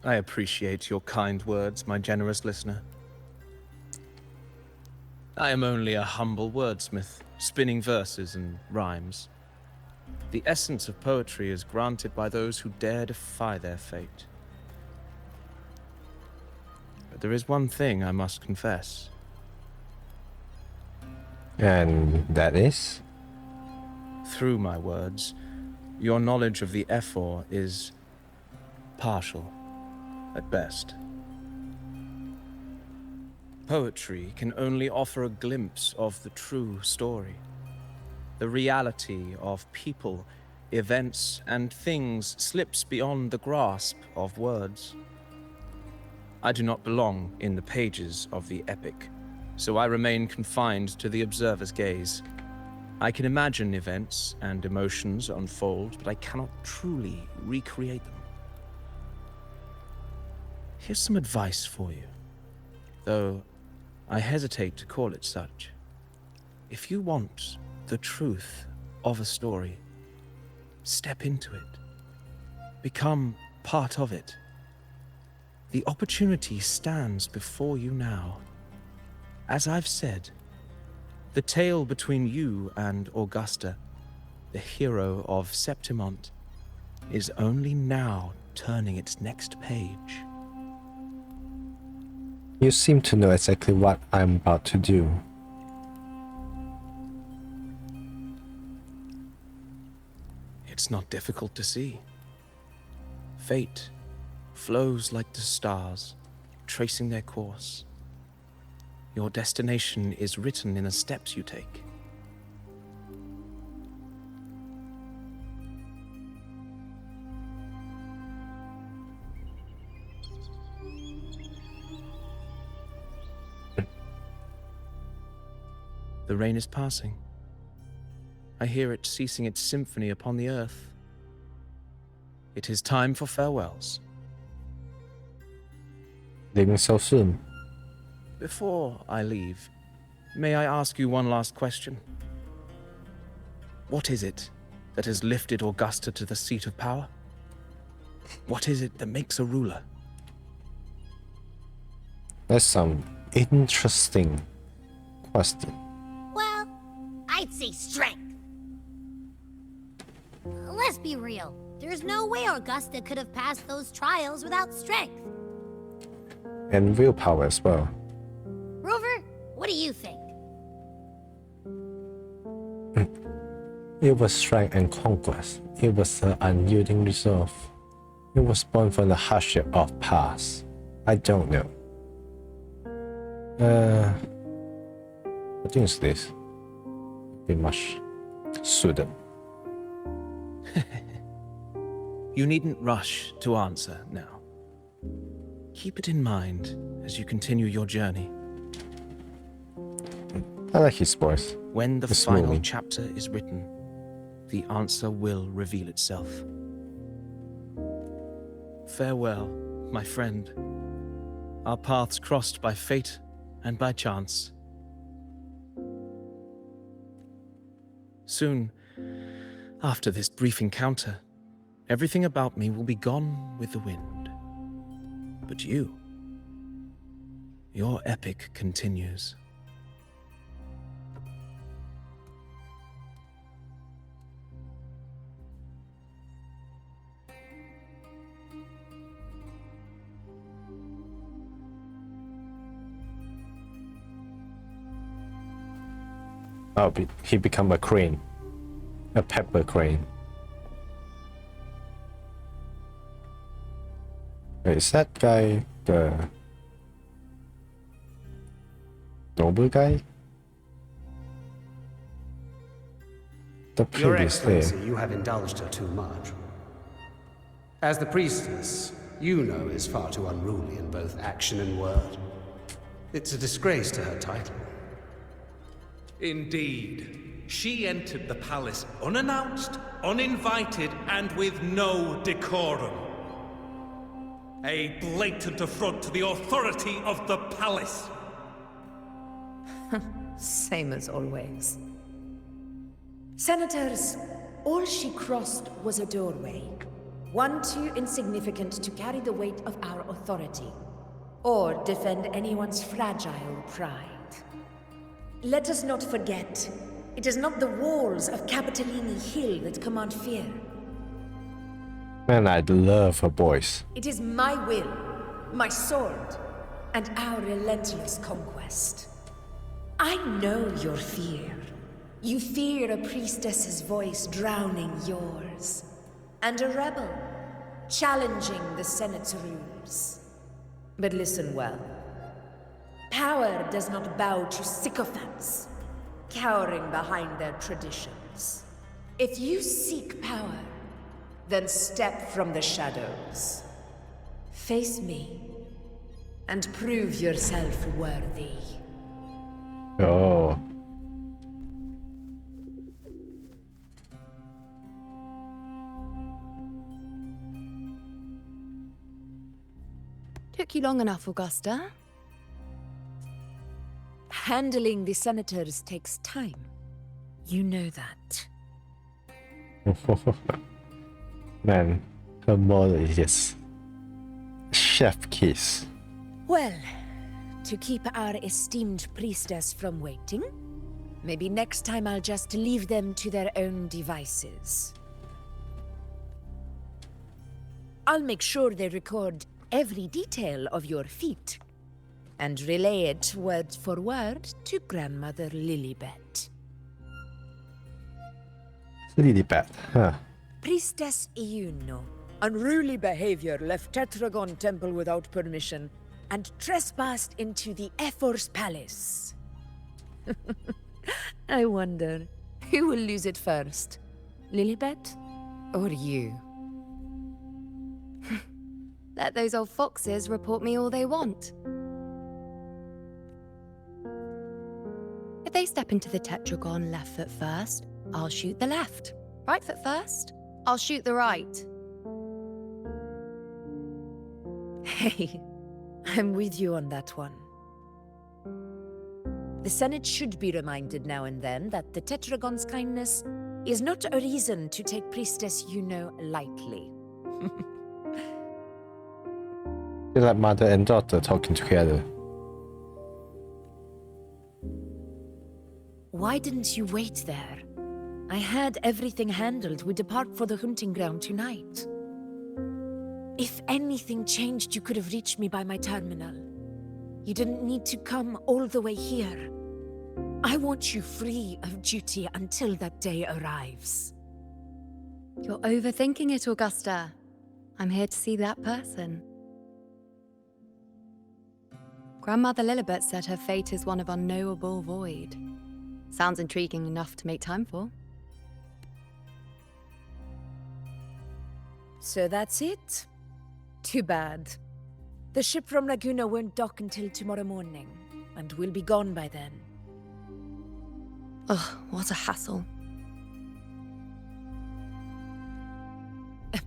I appreciate your kind words, my generous listener. I am only a humble wordsmith, spinning verses and rhymes. The essence of poetry is granted by those who dare defy their fate. But there is one thing I must confess. And that is? Through my words, your knowledge of the F4 is partial, at best. Poetry can only offer a glimpse of the true story, the reality of people, events, and things slips beyond the grasp of words. I do not belong in the pages of the epic, so I remain confined to the observer's gaze. I can imagine events and emotions unfold, but I cannot truly recreate them. Here's some advice for you, though I hesitate to call it such. If you want the truth of a story, step into it. Become part of it. The opportunity stands before you now. As I've said, the tale between you and Augusta, the hero of Septimont, is only now turning its next page. You seem to know exactly what I'm about to do. It's not difficult to see. Fate flows like the stars, tracing their course. Your destination is written in the steps you take. The rain is passing. I hear it ceasing its symphony upon the earth. It is time for farewells. Leaving so soon. Before I leave, may I ask you one last question? What is it that has lifted Augusta to the seat of power? What is it that makes a ruler? That's some interesting question. Well, I'd say strength. Let's be real. There's no way Augusta could have passed those trials without strength. And willpower as well. Rover, what do you think? It was strength and conquest. It was her unyielding resolve. It was born from the hardship of past. I don't know. I think it's this. Pretty much suited. You needn't rush to answer now. Keep it in mind as you continue your journey. I like his voice. When the It's final moving. chapter is written, the answer will reveal itself. Farewell, my friend. Our paths crossed by fate and by chance. Soon, after this brief encounter, everything about me will be gone with the wind. But you, your epic continues. Oh, he become a crane. A pepper crane. Wait, is that guy the noble guy? The Your previous day. Excellency, you have indulged her too much. As the priestess, Yuno is far too unruly in both action and word. It's a disgrace to her title. Indeed. She entered the palace unannounced, uninvited, and with no decorum. A blatant affront to the authority of the palace. Same as always. Senators, all she crossed was a doorway. One too insignificant to carry the weight of our authority, or defend anyone's fragile pride. Let us not forget, it is not the walls of Capitolini Hill that command fear. Man, I love her voice. It is my will, my sword, and our relentless conquest. I know your fear. You fear a priestess's voice drowning yours, and a rebel challenging the Senate's rules. But listen well. Power does not bow to sycophants, cowering behind their traditions. If you seek power, then step from the shadows. Face me, and prove yourself worthy. Oh. Took you long enough, Augusta. Handling the senators takes time. You know that. Man, her mother is just chef kiss. Well, to keep our esteemed priestess from waiting, maybe next time I'll just leave them to their own devices. I'll make sure they record every detail of your feat, and relay it word for word to Grandmother Lilibet. Lilibet, huh? Priestess Iuno. Unruly behavior left Tetragon Temple without permission and trespassed into the Ephor's palace. I wonder, who will lose it first? Lilibet or you? Let those old foxes report me all they want. If they step into the tetragon left foot first, I'll shoot the left. Right foot first, I'll shoot the right. Hey, I'm with you on that one. The Senate should be reminded now and then that the Tetragon's kindness is not a reason to take Priestess Yuno lightly. They're like mother and daughter talking together. Why didn't you wait there? I had everything handled. We depart for the hunting ground tonight. If anything changed, you could have reached me by my terminal. You didn't need to come all the way here. I want you free of duty until that day arrives. You're overthinking it, Augusta. I'm here to see that person. Grandmother Lilibet said her fate is one of unknowable void. Sounds intriguing enough to make time for. So that's it? Too bad. The ship from Laguna won't dock until tomorrow morning, and we'll be gone by then. Ugh, what a hassle.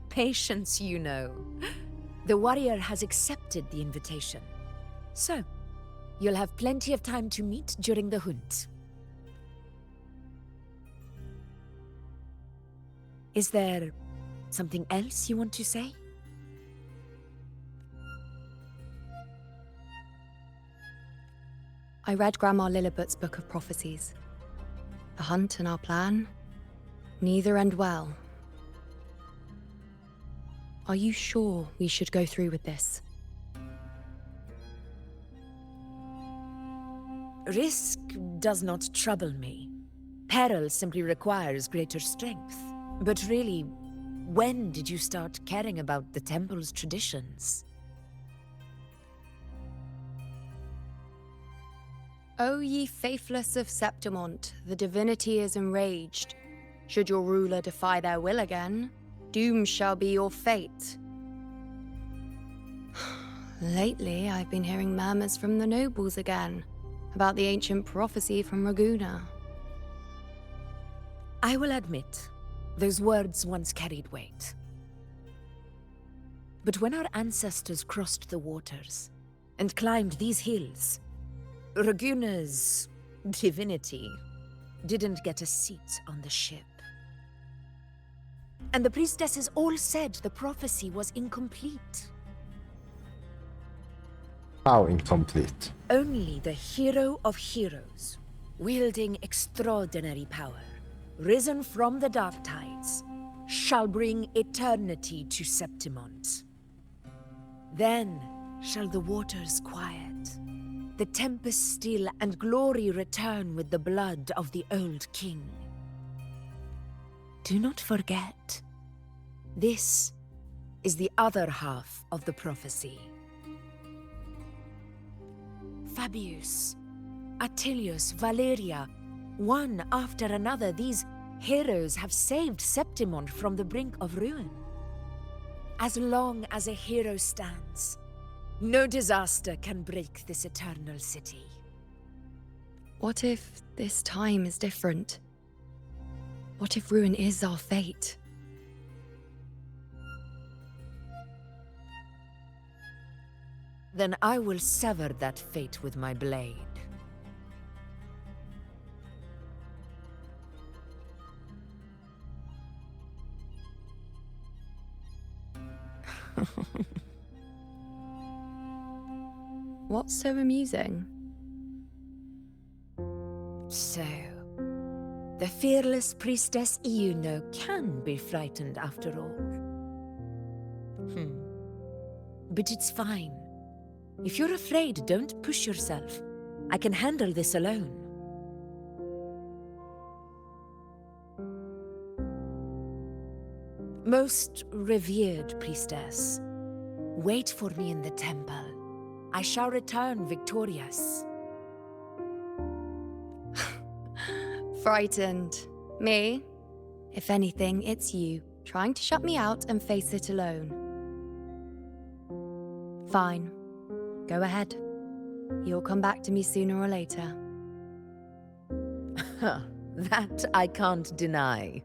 Patience, you know. The warrior has accepted the invitation. So, you'll have plenty of time to meet during the hunt. Is there something else you want to say? I read Grandma Lilibet's Book of Prophecies. The hunt and our plan, neither end well. Are you sure we should go through with this? Risk does not trouble me. Peril simply requires greater strength. But really, when did you start caring about the temple's traditions? O ye faithless of Septimont, the divinity is enraged. Should your ruler defy their will again, doom shall be your fate. Lately, I've been hearing murmurs from the nobles again, about the ancient prophecy from Raguna. I will admit, those words once carried weight. But when our ancestors crossed the waters and climbed these hills, Raguna's divinity didn't get a seat on the ship. And the priestesses all said the prophecy was incomplete. How incomplete? Only the hero of heroes, wielding extraordinary power, risen from the dark tides, shall bring eternity to Septimont. Then shall the waters quiet, the tempest still, and glory return with the blood of the old king. Do not forget, this is the other half of the prophecy. Fabius, Attilius, Valeria, one after another, these heroes have saved Septimont from the brink of ruin. As long as a hero stands, no disaster can break this eternal city. What if this time is different? What if ruin is our fate? Then I will sever that fate with my blade. What's so amusing? So, the fearless priestess Iuno can be frightened after all. But it's fine. If you're afraid, don't push yourself. I can handle this alone. Most revered priestess, wait for me in the temple. I shall return victorious. Frightened. Me? If anything, it's you, trying to shut me out and face it alone. Fine. Go ahead. You'll come back to me sooner or later. That I can't deny.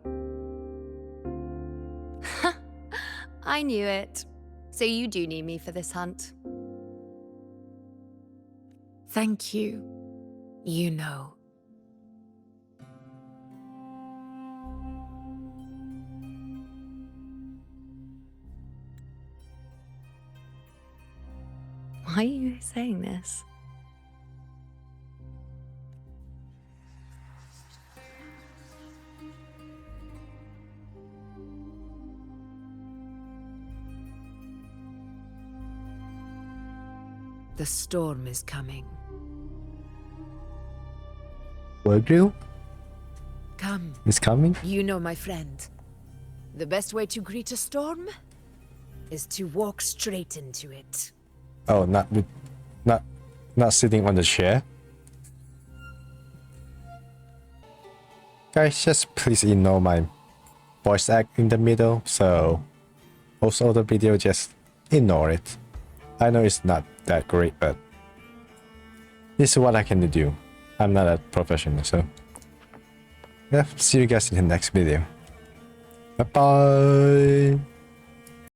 I knew it. So you do need me for this hunt. Thank you. You know. Why are you saying this? The storm is coming. Virgil Come, is coming? you know my friend. The best way to greet a storm is to walk straight into it. Oh, not sitting on the chair. Guys, just please ignore my voice act in the middle, so most of the video just ignore it. I know it's not that great, but this is what I can do. I'm not a professional, so yeah, see you guys in the next video. Bye bye.